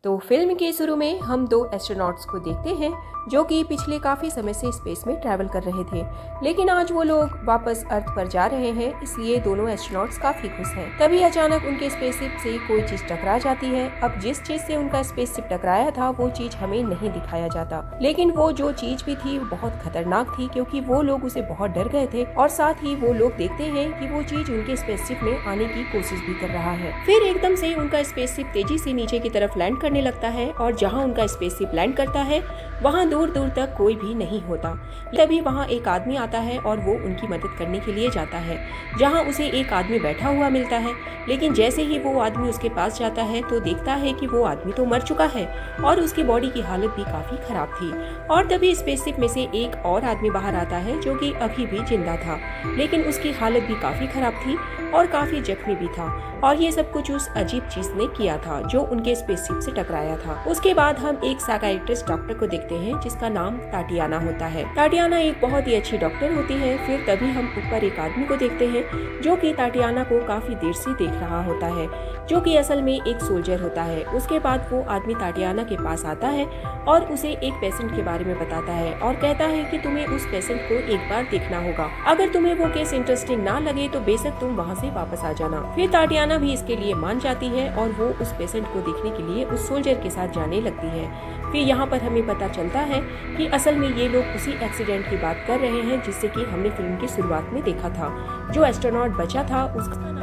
तो फिल्म के शुरू में हम दो एस्ट्रोनॉट्स को देखते हैं जो कि पिछले काफ़ी समय से स्पेस में ट्रैवल कर रहे थे, लेकिन आज वो लोग वापस अर्थ पर जा रहे हैं, इसलिए दोनों एस्ट्रोनॉट्स काफ़ी खुश हैं। तभी अचानक उनके स्पेसशिप से कोई चीज़ टकरा जाती है। अब जिस चीज़ से उनका स्पेसशिप टकराया था वो चीज़ हमें नहीं दिखाया जाता, लेकिन वो जो चीज़ भी थी वो बहुत खतरनाक थी क्योंकि वो लोग उसे बहुत डर गए थे। और साथ ही वो लोग देखते हैं कि वो चीज़ उनके स्पेसशिप में आने की कोशिश भी कर रहा है। फिर एकदम से उनका स्पेसशिप तेजी से नीचे की तरफ लैंड करने लगता है और जहाँ उनका स्पेसशिप लैंड करता है वहाँ दूर दूर तक कोई भी नहीं होता। तभी वहाँ एक आदमी आता है और वो उनकी मदद करने के लिए जाता है, जहाँ उसे एक आदमी बैठा हुआ मिलता है। लेकिन जैसे ही वो आदमी उसके पास जाता है तो देखता है कि वो आदमी तो मर चुका है और उसकी बॉडी की हालत भी काफी खराब थी। और तभी स्पेसशिप में से एक और आदमी बाहर आता है जो कि अभी भी जिंदा था, लेकिन उसकी हालत भी काफी खराब थी और काफी जख्मी भी था। और ये सब कुछ उस अजीब चीज ने किया था जो उनके स्पेसशिप से टकराया था। उसके बाद हम एक साइकियाट्रिस्ट डॉक्टर को देखते हैं जिसका नाम ताटियाना होता है। ताटियाना एक बहुत ही अच्छी डॉक्टर होती है। फिर तभी हम ऊपर एक आदमी को देखते हैं जो कि ताटियाना को काफी देर से देख रहा होता है, जो कि असल में एक सोल्जर होता है। उसके बाद वो आदमी ताटियाना के पास आता है और उसे एक पेशेंट के बारे में बताता है और कहता है कि तुम्हें उस पेशेंट को एक बार देखना होगा। अगर तुम्हें वो केस इंटरेस्टिंग ना लगे तो बेशक तुम वहाँ से वापस आ जाना। फिर ताटियाना भी इसके लिए मान जाती है और वो उस पेशेंट को देखने के लिए उस सोल्जर के साथ जाने लगती है। फिर यहाँ पर हमें पता चलता है कि असल में ये लोग उसी एक्सीडेंट की बात कर रहे हैं जिससे कि हमने फिल्म की शुरुआत में देखा था। जो एस्ट्रोनॉट बचा था उसका नाम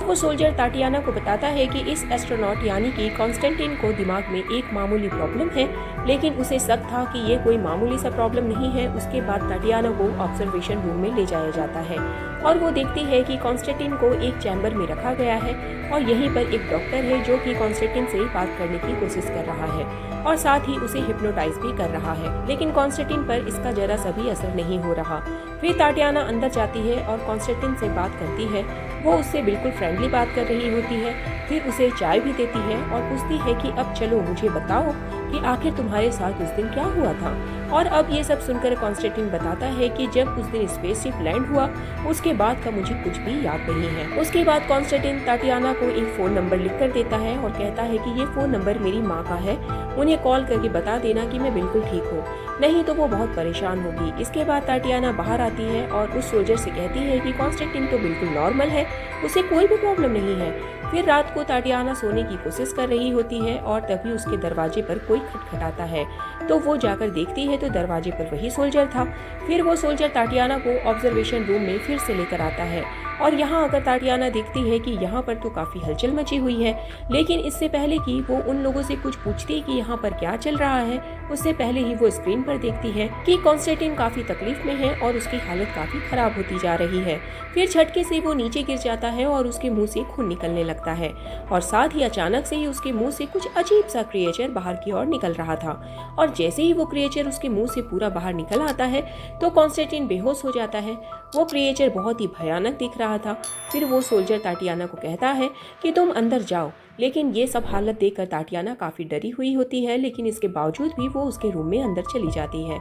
वो सोल्जर ताटियाना को बताता है कि इस एस्ट्रोनॉट यानी कि कॉन्स्टेंटिन को दिमाग में एक मामूली प्रॉब्लम है, लेकिन उसे शक था कि ये कोई मामूली सा प्रॉब्लम नहीं है। उसके बाद ताटियाना को ऑब्जर्वेशन रूम में ले जाया जाता है और वो देखती है कि कॉन्स्टेंटिन को एक चैम्बर में रखा गया है और यहीं पर एक डॉक्टर है जो कि कॉन्स्टेंटिन से बात करने की कोशिश कर रहा है और साथ ही उसे हिप्नोटाइज भी कर रहा है, लेकिन कॉन्स्टेंटिन पर इसका जरा सा भी असर नहीं हो रहा। फिर ताटियाना अंदर जाती है और कॉन्स्टेंटिन से बात करती है। वो उससे बिल्कुल फ्रेंडली बात कर रही होती है। फिर उसे चाय भी देती है और पूछती है कि अब चलो मुझे बताओ कि आखिर तुम्हारे साथ उस दिन क्या हुआ था। और अब ये सब सुनकर कॉन्स्टेंटिन बताता है कि जब उस दिन स्पेसशिप लैंड हुआ उसके बाद का मुझे कुछ भी याद नहीं है। उसके बाद कॉन्स्टेंटिन ताटियाना को एक फोन नंबर लिख कर देता है और कहता है कि ये फोन नंबर मेरी माँ का है, उन्हें कॉल करके बता देना कि मैं बिल्कुल ठीक हूँ, नहीं तो वो बहुत परेशान होगी। इसके बाद ताटियाना बाहर आती है और उस सोल्जर से कहती है कि कॉन्स्टेंटिन तो बिल्कुल नॉर्मल है, उसे कोई भी प्रॉब्लम नहीं है। फिर रात को ताटियाना सोने की कोशिश कर रही होती है और तभी उसके दरवाजे पर कोई खटखटाता है, तो वो जाकर देखती है तो दरवाजे पर वही सोल्जर था। फिर वो सोल्जर ताटियाना को ऑब्जर्वेशन रूम में फिर से लेकर आता है और यहाँ आकर ताटियाना देखती है कि यहाँ पर तो काफी हलचल मची हुई है, लेकिन इससे पहले कि वो उन लोगों से कुछ पूछती कि यहाँ पर क्या चल रहा है, उससे पहले ही वो स्क्रीन पर देखती है कि कॉन्स्टेंटिन काफी तकलीफ में है और उसकी हालत काफी खराब होती जा रही है। फिर झटके से वो नीचे गिर जाता है और उसके मुंह से खून निकलने लगता है और साथ ही अचानक से ही उसके मुंह से कुछ अजीब सा क्रिएचर बाहर की ओर निकल रहा था। और जैसे ही वो क्रिएचर उसके मुंह से पूरा बाहर निकल आता है तो कॉन्स्टेंटिन बेहोश हो जाता है। वो क्रिएचर बहुत ही भयानक दिख रहा था। फिर वो सोल्जर ताटियाना को कहता है कि तुम अंदर जाओ, लेकिन ये सब हालत देखकर ताटियाना काफी डरी हुई होती है, लेकिन इसके बावजूद भी वो उसके रूम में अंदर चली जाती है,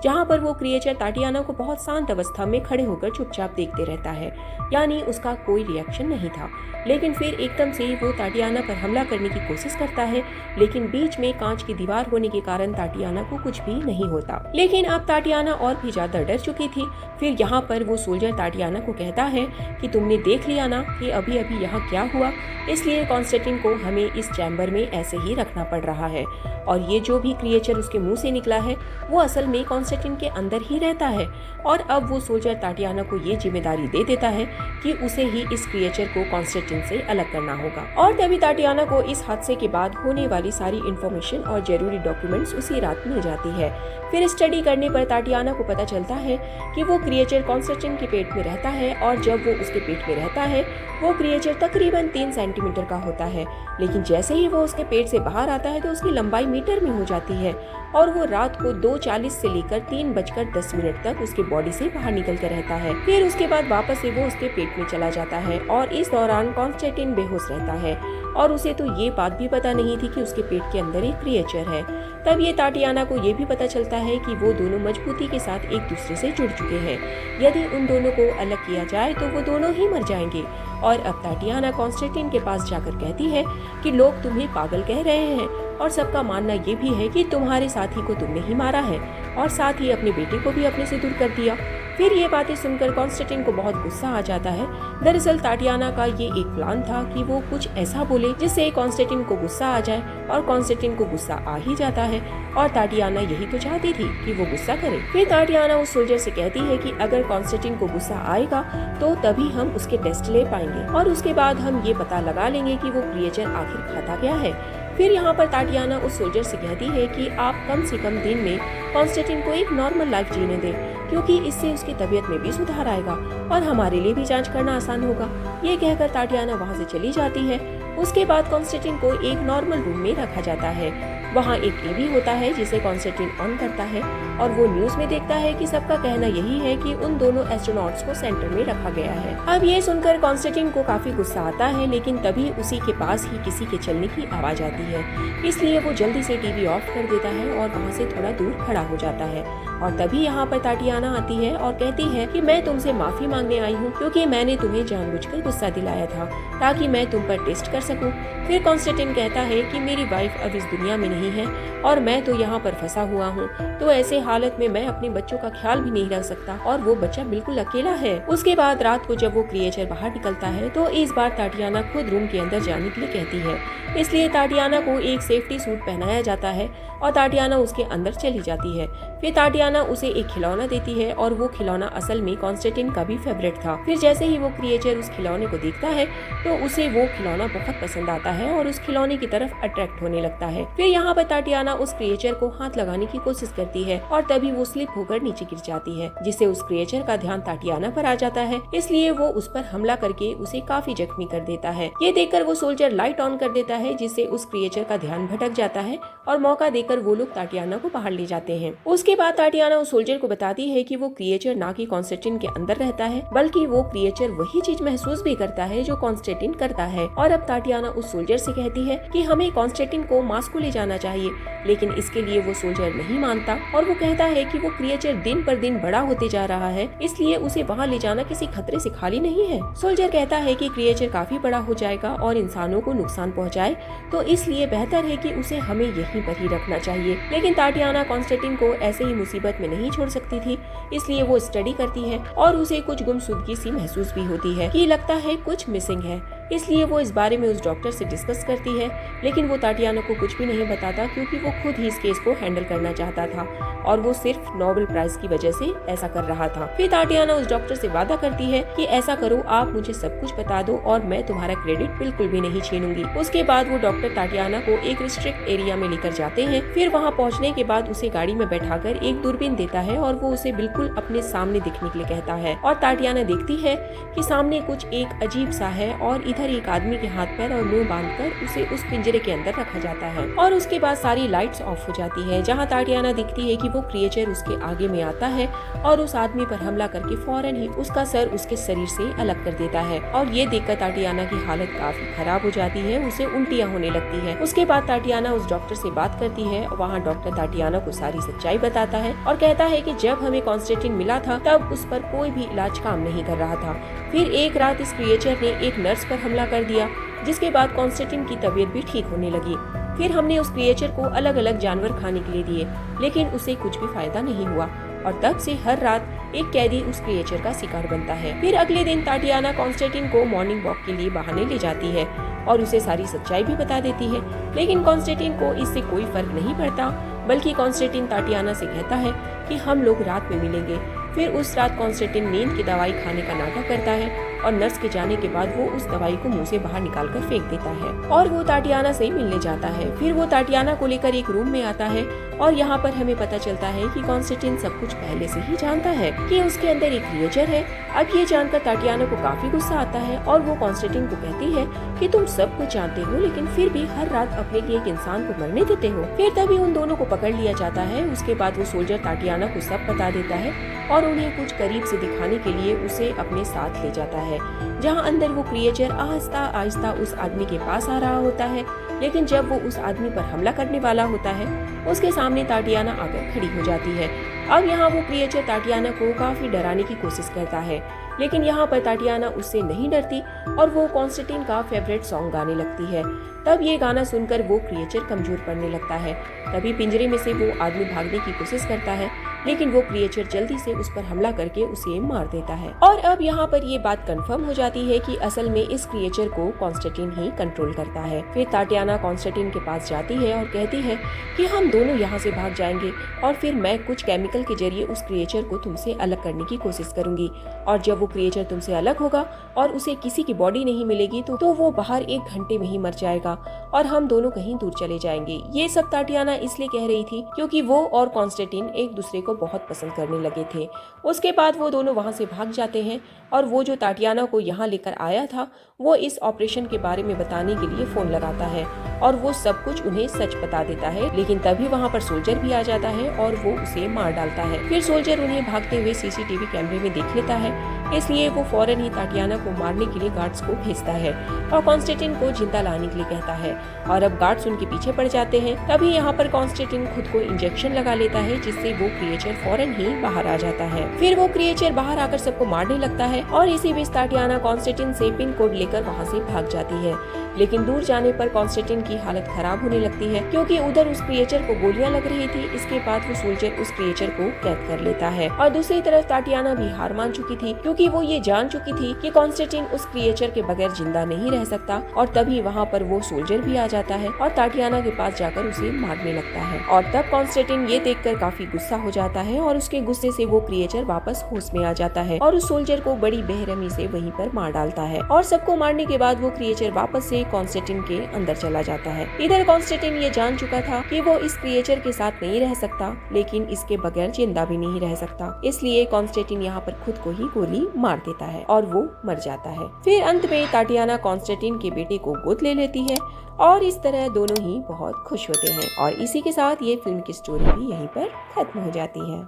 जहाँ पर वो क्रिएचर ताटियाना को बहुत शांत अवस्था में खड़े होकर चुपचाप देखते रहता है, यानी उसका कोई रिएक्शन नहीं था। लेकिन फिर एकदम से वो ताटियाना पर हमला करने की कोशिश करता है, लेकिन बीच में कांच की दीवार होने के कारण ताटियाना को कुछ भी नहीं होता। लेकिन अब ताटियाना और भी ज्यादा डर चुकी थी। फिर यहाँ पर वो सोल्जर ताटियाना को कहता है कि तुमने देख लिया ना कि अभी अभी यहाँ क्या हुआ, इसलिए कॉन्स्टेंटिन को हमें इस चैम्बर में ऐसे ही रखना पड़ रहा है और ये जो भी क्रिएचर उसके मुंह से निकला है वो असल में कॉन्स्टेंटिन के अंदर ही रहता है। और अब वो सोल्जर ताटियाना को ये जिम्मेदारी दे देता है कि उसे ही इस क्रिएचर को कॉन्स्टेंटिन से अलग करना होगा। और तभी ताटियाना को इस हादसे के बाद होने वाली सारी इन्फॉर्मेशन और जरूरी डॉक्यूमेंट्स उसी रात मिल जाती है। फिर स्टडी करने पर ताटियाना को पता चलता है कि वो क्रिएचर कॉन्स्टेंटिन के पेट में रहता है और जब वो उसके पेट में रहता है वो क्रिएचर तकरीबन 3 सेंटीमीटर का होता है, लेकिन जैसे ही वो उसके पेट से बाहर आता है तो उसकी लंबाई मीटर में हो जाती है और वो रात को 2:40 से लेकर 3:10 तक उसके बॉडी से बाहर निकल कर रहता है। फिर उसके बाद वापस से वो उसके पेट में चला जाता है और इस दौरान कॉन्स्टेंटिन बेहोश रहता है और उसे तो ये बात भी पता नहीं थी कि उसके पेट के अंदर एक क्रिएचर है। तब ये टाटियाना को ये भी पता चलता है कि वो दोनों मजबूती के साथ एक दूसरे से जुड़ चुके हैं। यदि उन दोनों को अलग किया जाए तो वो दोनों ही मर जाएंगे। और अब टाटियाना कॉन्स्टेंटिन के पास जाकर कहती है कि लोग तुम्हें पागल कह रहे हैं और सबका मानना ये भी है कि तुम्हारे साथी को तुमने ही मारा है और साथ ही अपने बेटे को भी अपने से दूर कर दिया। फिर ये बातें सुनकर कॉन्स्टेंटिन को बहुत गुस्सा आ जाता है। दरअसल टाटियाना का ये एक प्लान था कि वो कुछ ऐसा बोले जिससे कॉन्स्टेंटिन को गुस्सा आ जाए, और कॉन्स्टेंटिन को गुस्सा आ ही जाता है और टाटियाना यही तो चाहती थी कि वो गुस्सा करे। फिर टाटियाना उस सोल्जर से कहती है कि अगर कॉन्स्टेंटिन को गुस्सा आएगा तो तभी हम उसके टेस्ट ले पाएंगे और उसके बाद हम ये पता लगा लेंगे कि वो क्रिएचर आखिर खाता क्या है। फिर यहाँ पर टाटियाना उस सोल्जर से कहती है कि आप कम से कम दिन में कॉन्स्टेंटिन को एक नॉर्मल लाइफ जीने दें, क्योंकि इससे उसकी तबीयत में भी सुधार आएगा और हमारे लिए भी जांच करना आसान होगा। ये कहकर टाटियाना वहाँ से चली जाती है। उसके बाद कॉन्स्टेंटिन को एक नॉर्मल रूम में रखा जाता है। वहाँ एक टीवी होता है जिसे कॉन्स्टेंटिन ऑन करता है और वो न्यूज में देखता है कि सबका कहना यही है कि उन दोनों एस्ट्रोनॉट्स को सेंटर में रखा गया है। अब ये सुनकर कॉन्स्टेंटिन को काफी गुस्सा आता है, लेकिन तभी उसी के पास ही किसी के चलने की आवाज आती है, इसलिए वो जल्दी से टीवी ऑफ कर देता है और वहाँ से थोड़ा दूर खड़ा हो जाता है। और तभी यहाँ पर टाटियाना आती है और कहती है कि मैं तुमसे माफी मांगने आई हूँ क्योंकि मैंने तुम्हें जानबूझकर गुस्सा दिलाया था ताकि मैं तुम पर टेस्ट कर सकूं। फिर कॉन्स्टेंटिन कहता है कि मेरी वाइफ अब इस दुनिया में नहीं है और मैं तो यहाँ पर फंसा हुआ हूँ, तो ऐसे हालत में मैं अपने बच्चों का ख्याल भी नहीं रख सकता और वो बच्चा बिल्कुल अकेला है। उसके बाद रात को जब वो क्रिएचर बाहर निकलता है तो इस बार टाटियाना खुद रूम के अंदर जाने के लिए कहती है, इसलिए टाटियाना को एक सेफ्टी सूट पहनाया जाता है और टाटियाना उसके अंदर चली जाती है। फिर टाटियाना उसे एक खिलौना देती है और वो खिलौना असल में कॉन्स्टेंटिन का भी फेवरेट था। फिर जैसे ही वो क्रिएचर उस खिलौने को देखता है तो उसे वो खिलौना बहुत पसंद आता है और उस खिलौने की तरफ अट्रैक्ट होने लगता है। फिर यहाँ पर टाटियाना उस क्रिएचर को हाथ लगाने की कोशिश करती है और तभी वो स्लिप होकर नीचे गिर जाती है, जिससे उस क्रिएचर का ध्यान टाटियाना पर आ जाता है, इसलिए वो उस पर हमला करके उसे काफी जख्मी कर देता है। ये देखकर वो सोल्जर लाइट ऑन कर देता है, जिससे उस क्रिएचर का ध्यान भटक जाता है और मौका देकर वो लोग टाटियाना को बाहर ले जाते हैं। उसके बाद टाटियाना उस सोल्जर को बताती है कि वो क्रिएचर ना कि कॉन्स्टेंटिन के अंदर रहता है, बल्कि वो क्रिएचर वही चीज महसूस भी करता है जो कॉन्स्टेंटिन करता है। और अब टाटियाना उस सोल्जर से कहती है कि हमें कॉन्स्टेंटिन को मार्स को ले जाना चाहिए, लेकिन इसके लिए वो सोल्जर नहीं मानता और वो कहता है कि वो क्रिएचर दिन पर दिन बड़ा होते जा रहा है, इसलिए उसे वहाँ ले जाना किसी खतरे से खाली नहीं है। सोल्जर कहता है कि क्रिएचर काफी बड़ा हो जाएगा और इंसानों को नुकसान पहुँचाए, तो इसलिए बेहतर है कि उसे हमें यहीं पर ही रखना चाहिए। लेकिन टाटियाना कॉन्स्टेंटिन को ऐसे ही मुसीबत में नहीं छोड़ सकती थी, इसलिए वो स्टडी करती है और उसे कुछ गुमशुदगी सी महसूस भी होती है कि लगता है कुछ मिसिंग है, इसलिए वो इस बारे में उस डॉक्टर से डिस्कस करती है। लेकिन वो टाटियाना को कुछ भी नहीं बताता क्योंकि वो खुद ही इस केस को हैंडल करना चाहता था और वो सिर्फ नोबेल प्राइज की वजह से ऐसा कर रहा था। फिर टाटियाना उस डॉक्टर से वादा करती है कि ऐसा करो, आप मुझे सब कुछ बता दो और मैं तुम्हारा क्रेडिट बिल्कुल भी नहीं छीनूंगी। उसके बाद वो डॉक्टर टाटियाना को एक रिस्ट्रिक्ट एरिया में लेकर जाते हैं। फिर वहाँ पहुँचने के बाद उसे गाड़ी में बैठाकर एक दूरबीन देता है और वो उसे बिल्कुल अपने सामने दिखने के लिए कहता है और टाटियाना देखती है कि सामने कुछ एक अजीब सा है और इधर एक आदमी के हाथ पैर और मुंह बांधकर उसे उस पिंजरे के अंदर रखा जाता है। और उसके बाद सारी लाइट्स ऑफ हो जाती है। जहाँ टाटियाना दिखती है कि वो क्रिएचर उसके आगे में आता है और उस आदमी पर हमला करके फौरन ही उसका सर उसके शरीर से अलग कर देता है। और ये देखकर टाटियाना की हालत काफी खराब हो जाती है, उसे उल्टियाँ होने लगती है। उसके बाद टाटियाना उस डॉक्टर से बात करती है। वहाँ डॉक्टर टाटियाना को सारी सच्चाई बताता है और कहता है कि जब हमें कॉन्स्टेंटिन मिला था तब उस पर कोई भी इलाज काम नहीं कर रहा था। फिर एक रात इस क्रिएचर ने एक नर्स पर हमला कर दिया, जिसके बाद कॉन्स्टेंटिन की तबीयत भी ठीक होने लगी। फिर हमने उस क्रिएचर को अलग अलग जानवर खाने के लिए दिए, लेकिन उसे कुछ भी फायदा नहीं हुआ और तब से हर रात एक कैदी उस क्रिएचर का शिकार बनता है। फिर अगले दिन टाटियाना कॉन्स्टेंटिन को मॉर्निंग वॉक के लिए बहाने ले जाती है और उसे सारी सच्चाई भी बता देती है, लेकिन कॉन्स्टेंटिन को इससे कोई फर्क नहीं पड़ता, बल्कि कॉन्स्टेंटिन टाटियाना से कहता है कि हम लोग रात में मिलेंगे। फिर उस रात कॉन्स्टेंटिन नींद की दवाई खाने का नाटक करता है और नर्स के जाने के बाद वो उस दवाई को मुंह से बाहर निकालकर फेंक देता है और वो टाटियाना से मिलने जाता है। फिर वो टाटियाना को लेकर एक रूम में आता है और यहाँ पर हमें पता चलता है कि कॉन्स्टेंटिन सब कुछ पहले से ही जानता है कि उसके अंदर एक क्रिएचर है। अब ये जानकर टाटियाना को काफी गुस्सा आता है और वो कॉन्स्टेंटिन को कहती है कि तुम सब कुछ जानते हो, लेकिन फिर भी हर रात अपने लिए एक इंसान को मरने देते हो। फिर तभी उन दोनों को पकड़ लिया जाता है। उसके बाद वो सोल्जर टाटियाना को सब बता देता है और उन्हें कुछ करीब से दिखाने के लिए उसे अपने साथ ले जाता है, जहाँ अंदर वो क्रिएचर आहिस्ता आहिस्ता उस आदमी के पास आ रहा होता है। लेकिन जब वो उस आदमी पर हमला करने वाला होता है, उसके सामने ताटियाना आकर खड़ी हो जाती है। अब यहाँ वो क्रिएचर ताटियाना को काफी डराने की कोशिश करता है, लेकिन यहाँ पर ताटियाना उससे नहीं डरती और वो कॉन्स्टेंटिन का फेवरेट सॉन्ग गाने लगती है। तब ये गाना सुनकर वो क्रिएचर कमजोर पड़ने लगता है। तभी पिंजरे में से वो आदमी भागने की कोशिश करता है, लेकिन वो क्रिएचर जल्दी से उस पर हमला करके उसे मार देता है। और अब यहाँ पर ये बात कंफर्म हो जाती है कि असल में इस क्रिएचर को कॉन्स्टेंटिन ही कंट्रोल करता है। फिर ताटियाना कॉन्स्टेंटिन के पास जाती है और कहती है कि हम दोनों यहाँ से भाग जाएंगे और फिर मैं कुछ केमिकल के जरिए उस क्रिएचर को तुमसे अलग करने की कोशिश करूंगी, और जब वो क्रिएचर तुमसे अलग होगा और उसे किसी की बॉडी नहीं मिलेगी तो वो बाहर 1 घंटे में ही मर जाएगा और हम दोनों कहीं दूर चले जाएंगे। ये सब ताटियाना इसलिए कह रही थी क्योंकि वो और कॉन्स्टेंटिन एक दूसरे को बहुत पसंद करने लगे थे। उसके बाद वो दोनों वहाँ से भाग जाते हैं और वो जो ताटियाना को यहाँ लेकर आया था वो इस ऑपरेशन के बारे में बताने के लिए फोन लगाता है और वो सब कुछ उन्हें सच बता देता है। लेकिन तभी वहाँ पर सोल्जर भी आ जाता है और वो उसे मार डालता है। फिर सोल्जर उन्हें भागते हुए सीसीटीवी कैमरे में देख लेता है, इसलिए वो फौरन ही ताटियाना को मारने के लिए गार्ड्स को भेजता है और कॉन्स्टेंटिन को जिंदा लाने के लिए कहता है। और अब गार्ड्स उनके पीछे पड़ जाते हैं। तभी यहाँ पर कॉन्स्टेंटिन खुद को इंजेक्शन लगा लेता है, जिससे वो क्रिएचर फौरन ही बाहर आ जाता है। फिर वो क्रिएचर बाहर आकर सबको मारने लगता है और इसी बीच ताटियाना कॉन्स्टेंटिन से पिन कोड लेकर वहाँ से भाग जाती है। लेकिन दूर जाने पर कॉन्स्टेंटिन की हालत खराब होने लगती है, क्योंकि उधर उस क्रिएचर को गोलियां लग रही थी। इसके बाद वो सोल्जर उस क्रिएचर को कैद कर लेता है और दूसरी तरफ ताटियाना भी हार मान चुकी थी, क्योंकि वो ये जान चुकी थी कि कॉन्स्टेंटिन उस क्रिएचर के बगैर जिंदा नहीं रह सकता। और तभी वहाँ पर वो सोल्जर भी आ जाता है और ताटियाना के पास जाकर उसे मारने लगता है। और तब कॉन्स्टेंटिन ये देखकर काफी गुस्सा हो जाता है और उसके गुस्से से वो क्रिएचर वापस होश में आ जाता है और उस सोल्जर को बड़ी बेरहमी से वहीं पर मार डालता है। और सबको मारने के बाद वो क्रिएचर वापस से कॉन्स्टेंटिन के अंदर चला जाता है। इधर कॉन्स्टेंटिन ये जान चुका था कि वो इस क्रिएचर के साथ नहीं रह सकता, लेकिन इसके बगैर जिंदा भी नहीं रह सकता। इसलिए कॉन्स्टेंटिन यहाँ पर खुद को ही गोली मार देता है और वो मर जाता है। फिर अंत में ताटियाना कॉन्स्टेंटिन के बेटे को गोद ले लेती है और इस तरह दोनों ही बहुत खुश होते हैं। और इसी के साथ ये फिल्म की स्टोरी भी यहीं पर खत्म हो जाती है।